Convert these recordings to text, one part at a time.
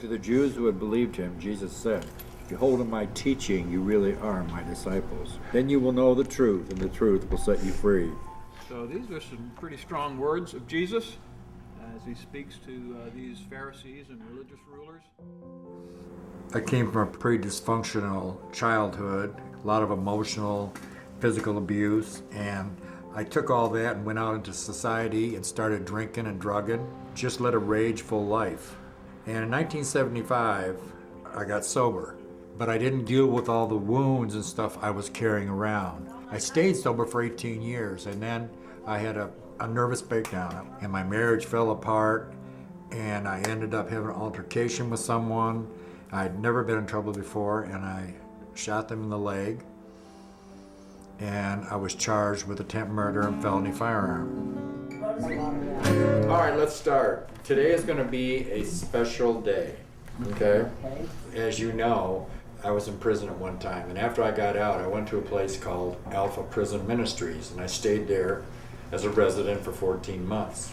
To the Jews who had believed him, Jesus said, "Behold, in my teaching you really are my disciples. Then you will know the truth, and the truth will set you free." So these are some pretty strong words of Jesus as he speaks to these Pharisees and religious rulers. I came from a pretty dysfunctional childhood, a lot of emotional, physical abuse, and I took all that and went out into society and started drinking and drugging, just led a rageful life. And in 1975, I got sober, but I didn't deal with all the wounds and stuff I was carrying around. I stayed sober for 18 years, and then I had a nervous breakdown, and my marriage fell apart, and I ended up having an altercation with someone. I'd never been in trouble before, and I shot them in the leg, and I was charged with attempt murder and felony firearm. All right, let's start. Today is going to be a special day, okay? As you know, I was in prison at one time, and after I got out, I went to a place called Alpha Prison Ministries, and I stayed there as a resident for 14 months.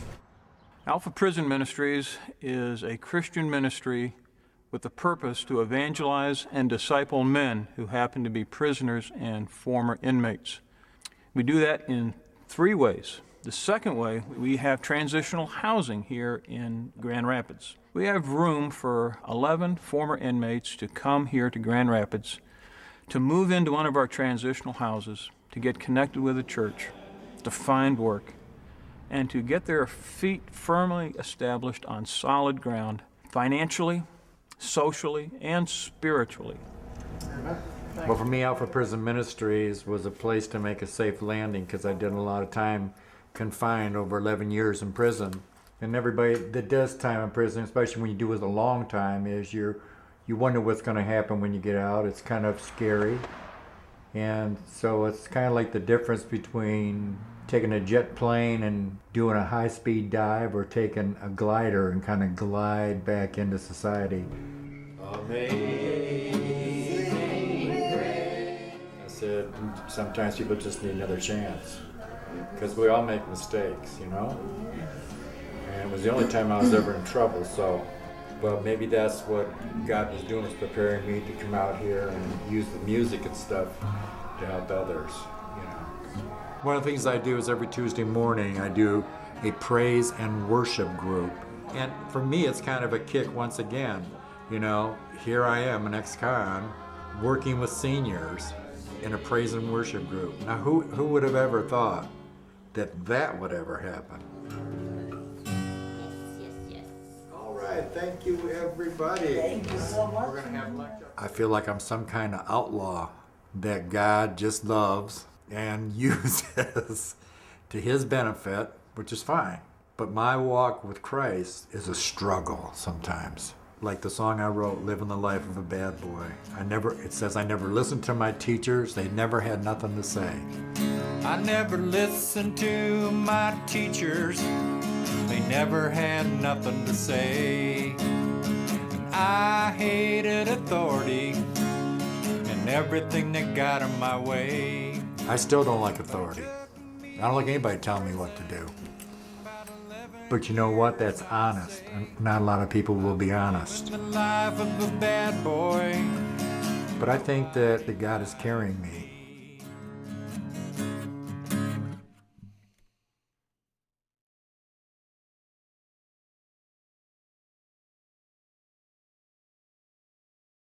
Alpha Prison Ministries is a Christian ministry with the purpose to evangelize and disciple men who happen to be prisoners and former inmates. We do that in 3 ways. The second way, we have transitional housing here in Grand Rapids. We have room for 11 former inmates to come here to Grand Rapids to move into one of our transitional houses, to get connected with the church, to find work, and to get their feet firmly established on solid ground, financially, socially, and spiritually. Well, for me, Alpha Prison Ministries was a place to make a safe landing because I did a lot of time confined, over 11 years in prison. And everybody that does time in prison, especially when you do it a long time, is you wonder what's going to happen when you get out. It's kind of scary. And so it's kind of like the difference between taking a jet plane and doing a high-speed dive, or taking a glider and kind of glide back into society. Amazing grace. I said, sometimes people just need another chance, because we all make mistakes, you know? And it was the only time I was ever in trouble, so, but maybe that's what God was doing, was preparing me to come out here and use the music and stuff to help others, you know. One of the things I do is every Tuesday morning I do a praise and worship group. And for me, it's kind of a kick once again. You know, here I am, an ex-con, working with seniors in a praise and worship group. Now, who would have ever thought that would ever happen? Yes. All right, thank you, everybody. Thank you so much. We're gonna have lunch. I feel like I'm some kind of outlaw that God just loves and uses to his benefit, which is fine. But my walk with Christ is a struggle sometimes. Like the song I wrote, Living the Life of a Bad Boy. It says I never listened to my teachers, they never had nothing to say. I never listened to my teachers, they never had nothing to say. And I hated authority and everything that got in my way. I still don't like authority. I don't like anybody telling me what to do. But you know what? That's honest. And not a lot of people will be honest. The life of a bad boy. But I think that God is carrying me.